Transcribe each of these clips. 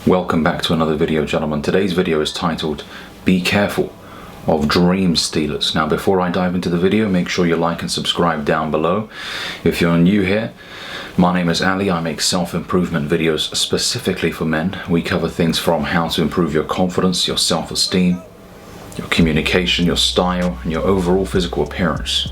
Welcome back to another video, gentlemen. Today's video is titled, Be Careful of Dream Stealers. Now, before I dive into the video, make sure you like and subscribe down below. If you're new here, my name is Ali. I make self-improvement videos specifically for men. We cover things from how to improve your confidence, your self-esteem, your communication, your style, and your overall physical appearance.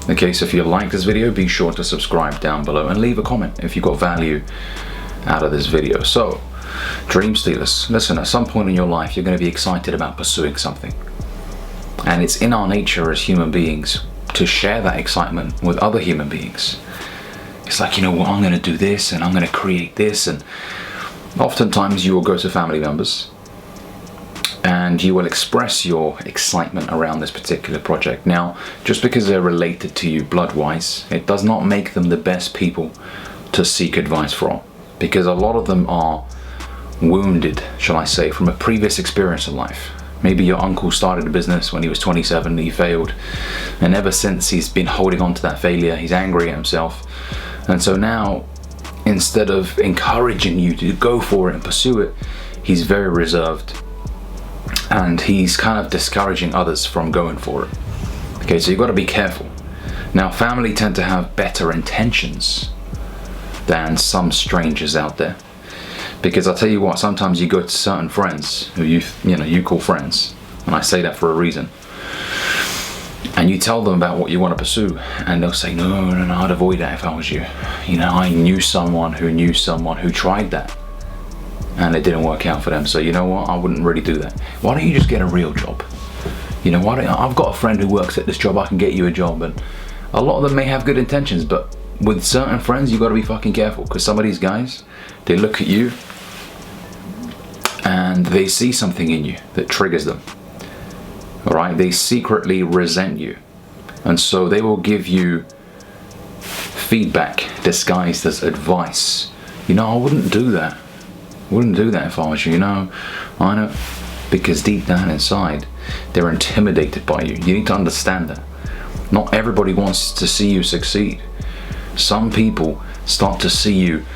Okay, so if you like this video, be sure to subscribe down below and leave a comment if you got value out of this video. So, dream stealers. Listen, at some point in your life, you're going to be excited about pursuing something. And it's in our nature as human beings to share that excitement with other human beings. It's like, well, I'm going to do this and I'm going to create this. And oftentimes you will go to family members and you will express your excitement around this particular project. Now, just because they're related to you blood-wise, it does not make them the best people to seek advice from. Because a lot of them are wounded, shall I say, from a previous experience in life. Maybe your uncle started a business when he was 27, he failed, and ever since he's been holding on to that failure. He's angry at himself, and so now, instead of encouraging you to go for it and pursue it, he's very reserved, and he's kind of discouraging others from going for it. Okay, so you've got to be careful. Now, family tend to have better intentions than some strangers out there. Because I'll tell you what, sometimes you go to certain friends who you call friends, and I say that for a reason, and you tell them about what you want to pursue, and they'll say, no, I'd avoid that if I was you. I knew someone who tried that, and it didn't work out for them, so you know what, I wouldn't really do that. Why don't you just get a real job? I've got a friend who works at this job, I can get you a job. And a lot of them may have good intentions, but with certain friends, you got to be fucking careful, because some of these guys, they look at you and they see something in you that triggers them. Alright, they secretly resent you, and so they will give you feedback disguised as advice. I wouldn't do that. Wouldn't do that if I was you. I know, because deep down inside, they're intimidated by you. You need to understand that. Not everybody wants to see you succeed. Some people start to see you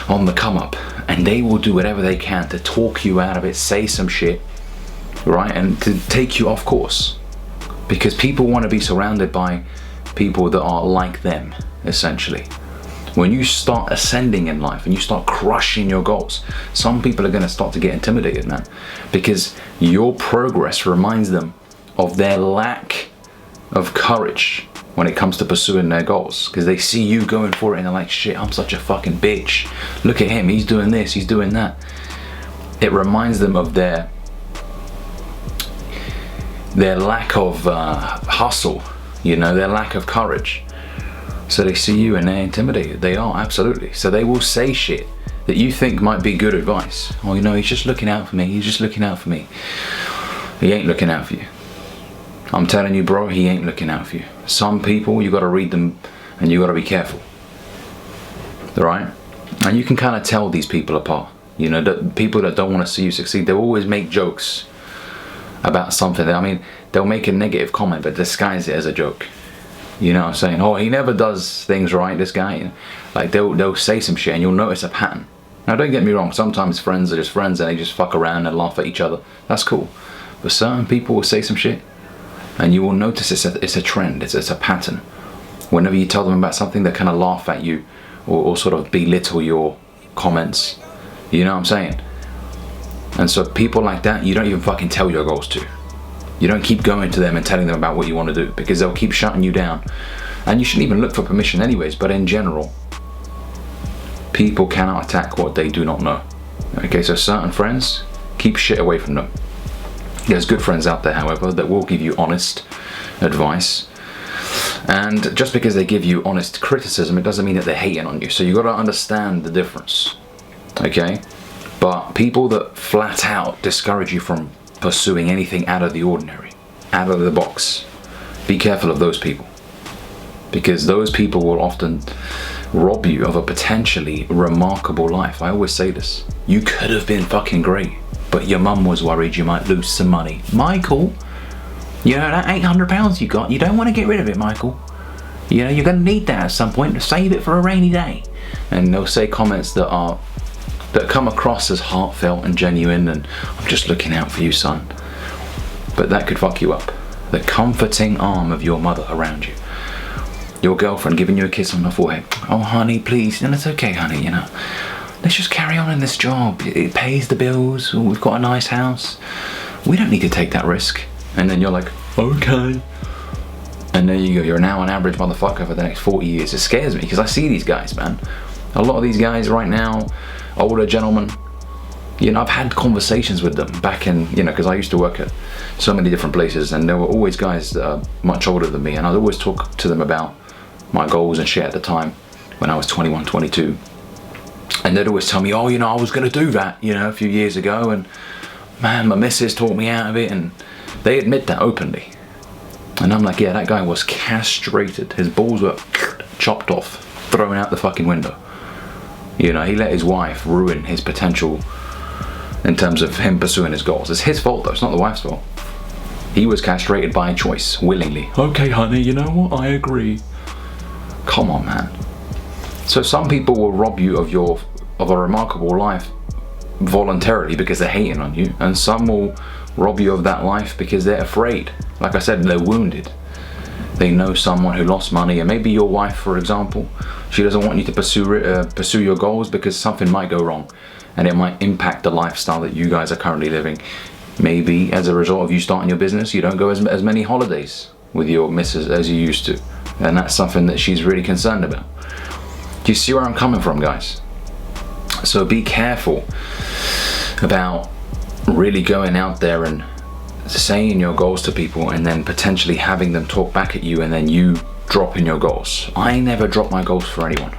on the come up, and they will do whatever they can to talk you out of it, say some shit, right, and to take you off course, because people want to be surrounded by people that are like them, essentially. When you start ascending in life and you start crushing your goals, some people are going to start to get intimidated, man, because your progress reminds them of their lack of courage when it comes to pursuing their goals, because they see you going for it and they're like, shit, I'm such a fucking bitch. Look at him, he's doing this, he's doing that. It reminds them of their lack of hustle, their lack of courage. So they see you and they're intimidated. They are, absolutely. So they will say shit that you think might be good advice. Oh, he's just looking out for me, he's just looking out for me. He ain't looking out for you. I'm telling you, bro, he ain't looking out for you. Some people, you got to read them and you got to be careful. Right? And you can kind of tell these people apart. The people that don't want to see you succeed, they'll always make jokes about something. They'll make a negative comment but disguise it as a joke. You know what I'm saying? Oh, he never does things right, this guy. Like they'll say some shit and you'll notice a pattern. Now, don't get me wrong, sometimes friends are just friends and they just fuck around and laugh at each other. That's cool. But certain people will say some shit, and you will notice it's a trend, it's a pattern. Whenever you tell them about something, they kind of laugh at you or sort of belittle your comments. You know what I'm saying? And so people like that, you don't even fucking tell your goals to. You don't keep going to them and telling them about what you want to do, because they'll keep shutting you down. And you shouldn't even look for permission anyways, but in general, people cannot attack what they do not know. Okay, so certain friends, keep shit away from them. There's good friends out there, however, that will give you honest advice. And just because they give you honest criticism, it doesn't mean that they're hating on you. So you got to understand the difference. Okay? But people that flat out discourage you from pursuing anything out of the ordinary, out of the box, be careful of those people. Because those people will often rob you of a potentially remarkable life. I always say this. You could have been fucking great, but your mum was worried you might lose some money. Michael, that £800 you got, you don't want to get rid of it, Michael. You're going to need that at some point to save it for a rainy day. And they'll say comments that are that come across as heartfelt and genuine and I'm just looking out for you, son. But that could fuck you up. The comforting arm of your mother around you. Your girlfriend giving you a kiss on the forehead. Oh honey, please. And it's okay, honey, you know. Let's just carry on in this job. It pays the bills. We've got a nice house. We don't need to take that risk. And then you're like, okay. And there you go. You're now an average motherfucker for the next 40 years. It scares me because I see these guys, man. A lot of these guys right now, older gentlemen, you know, I've had conversations with them back in, you know, because I used to work at so many different places and there were always guys that are much older than me, and I'd always talk to them about my goals and shit at the time when I was 21, 22. And they'd always tell me, oh, you know, I was going to do that, you know, a few years ago, and man, my missus talked me out of it, and they admit that openly. And I'm like, yeah, that guy was castrated. His balls were chopped off, thrown out the fucking window. You know, he let his wife ruin his potential in terms of him pursuing his goals. It's his fault though, it's not the wife's fault. He was castrated by choice, willingly. Okay, honey, you know what, I agree. Come on, man. So some people will rob you of a remarkable life voluntarily because they're hating on you, and some will rob you of that life because they're afraid. Like I said, they're wounded. They know someone who lost money, and maybe your wife, for example, she doesn't want you to pursue your goals because something might go wrong and it might impact the lifestyle that you guys are currently living. Maybe as a result of you starting your business, you don't go as many holidays with your missus as you used to, and that's something that she's really concerned about. Do you see where I'm coming from, guys? So be careful about really going out there and saying your goals to people and then potentially having them talk back at you and then you dropping your goals. I never drop my goals for anyone.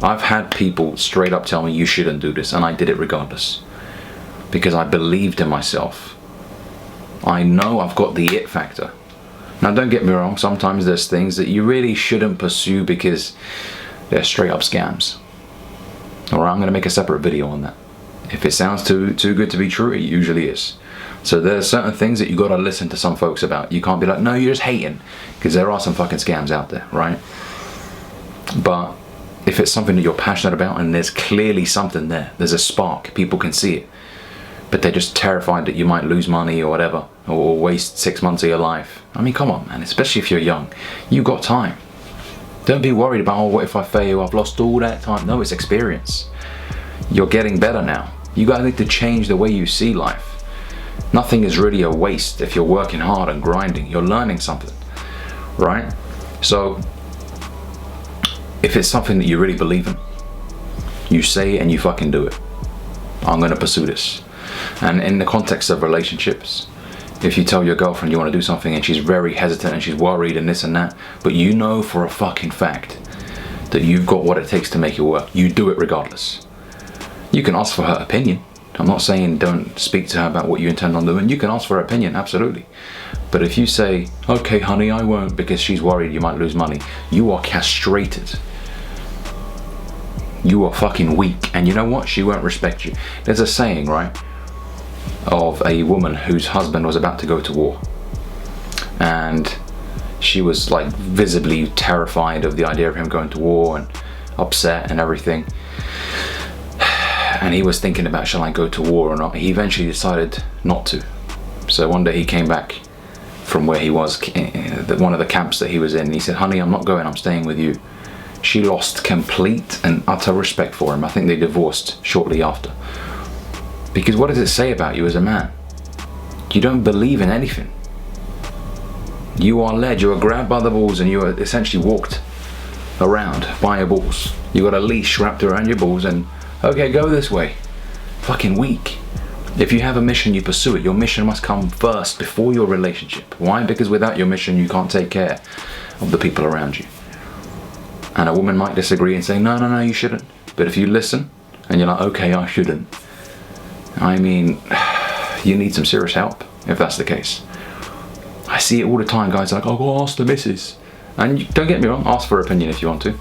I've had people straight up tell me you shouldn't do this, and I did it regardless because I believed in myself. I know I've got the it factor. Now don't get me wrong, sometimes there's things that you really shouldn't pursue because they're straight up scams. Alright, I'm going to make a separate video on that. If it sounds too good to be true, it usually is. So there's certain things that you got to listen to some folks about. You can't be like, no, you're just hating, because there are some fucking scams out there, right? But if it's something that you're passionate about and there's clearly something there, there's a spark, people can see it, but they're just terrified that you might lose money or whatever, or waste 6 months of your life. I mean, come on, man, especially if you're young. You've got time. Don't be worried about, oh, what if I fail? I've lost all that time. No, it's experience. You're getting better now. You guys need to change the way you see life. Nothing is really a waste if you're working hard and grinding. You're learning something, right? So if it's something that you really believe in, you say it and you fucking do it. I'm going to pursue this. And in the context of relationships, if you tell your girlfriend you want to do something and she's very hesitant and she's worried and this and that, but you know for a fucking fact that you've got what it takes to make it work, you do it regardless. You can ask for her opinion. I'm not saying don't speak to her about what you intend on doing. You can ask for her opinion, absolutely. But if you say, okay honey, I won't, because she's worried you might lose money, you are castrated. You are fucking weak, and you know what? She won't respect you. There's a saying, right, of a woman whose husband was about to go to war, and she was like visibly terrified of the idea of him going to war and upset and everything. And he was thinking about, shall I go to war or not? He eventually decided not to. So one day he came back from where he was, one of the camps that he was in, and he said, honey, I'm not going, I'm staying with you. She lost complete and utter respect for him. I think they divorced shortly after. Because what does it say about you as a man? You don't believe in anything. You are led, you are grabbed by the balls, and you are essentially walked around by your balls. You got a leash wrapped around your balls and, okay, go this way. Fucking weak. If you have a mission, you pursue it. Your mission must come first before your relationship. Why? Because without your mission, you can't take care of the people around you. And a woman might disagree and say, no, you shouldn't. But if you listen and you're like, okay, I shouldn't. I mean, you need some serious help if that's the case. I see it all the time, guys like, oh, go ask the missus. And don't get me wrong, ask for her opinion if you want to.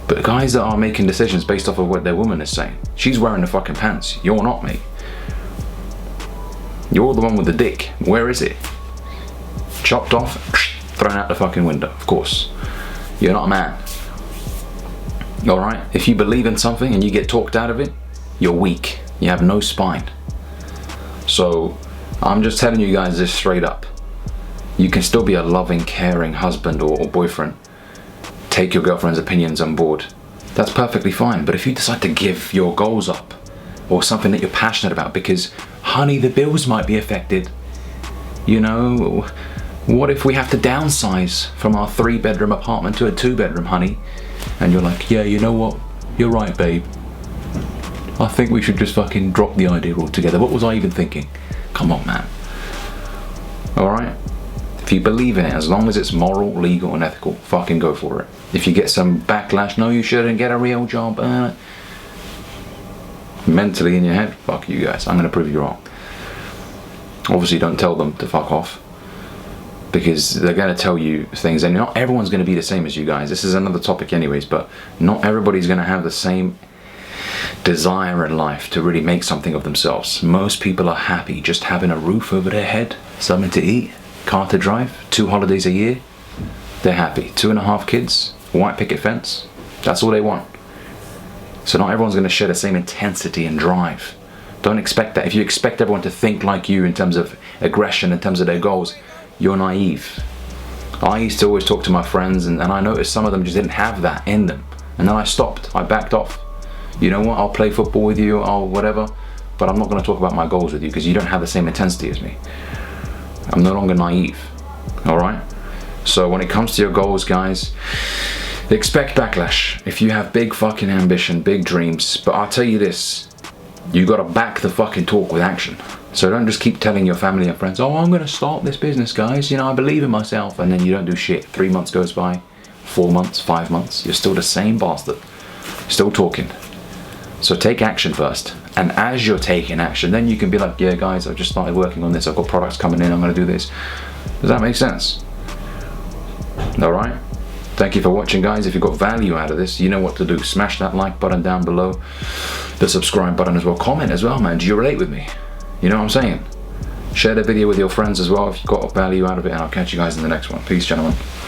But guys that are making decisions based off of what their woman is saying, she's wearing the fucking pants, you're not, mate. You're the one with the dick. Where is it? Chopped off, thrown out the fucking window, of course. You're not a man. Alright? If you believe in something and you get talked out of it, you're weak. You have no spine. So I'm just telling you guys this straight up. You can still be a loving, caring husband or boyfriend. Take your girlfriend's opinions on board. That's perfectly fine. But if you decide to give your goals up or something that you're passionate about because, honey, the bills might be affected. You know, what if we have to downsize from our 3-bedroom apartment to a 2-bedroom, honey? And you're like, yeah, you know what? You're right, babe. I think we should just fucking drop the idea altogether. What was I even thinking? Come on, man. Alright? If you believe in it, as long as it's moral, legal, and ethical, fucking go for it. If you get some backlash, no, you shouldn't get a real job. Mentally in your head, fuck you guys. I'm going to prove you wrong. Obviously, don't tell them to fuck off, because they're going to tell you things, and not everyone's going to be the same as you guys. This is another topic anyways, but not everybody's going to have the same desire in life to really make something of themselves. Most people are happy just having a roof over their head, something to eat, car to drive, 2 holidays a year. They're happy. 2.5 kids, white picket fence. That's all they want. So not everyone's going to share the same intensity and drive. Don't expect that. If you expect everyone to think like you in terms of aggression, in terms of their goals, you're naive. I used to always talk to my friends, and I noticed some of them just didn't have that in them. And then I stopped. I backed off. You know what? I'll play football with you, I'll whatever, but I'm not going to talk about my goals with you because you don't have the same intensity as me. I'm no longer naive. Alright? So when it comes to your goals, guys, expect backlash. If you have big fucking ambition, big dreams, but I'll tell you this, you got to back the fucking talk with action. So don't just keep telling your family and friends, oh, I'm going to start this business, guys, you know, I believe in myself, and then you don't do shit. 3 months goes by, 4 months, 5 months, you're still the same bastard, still talking. So take action first, and as you're taking action, then you can be like, yeah guys, I've just started working on this, I've got products coming in, I'm going to do this. Does that make sense? Alright? Thank you for watching, guys. If you got value out of this, you know what to do. Smash that like button down below, the subscribe button as well. Comment as well, man. Do you relate with me? You know what I'm saying? Share the video with your friends as well if you got value out of it, and I'll catch you guys in the next one. Peace, gentlemen.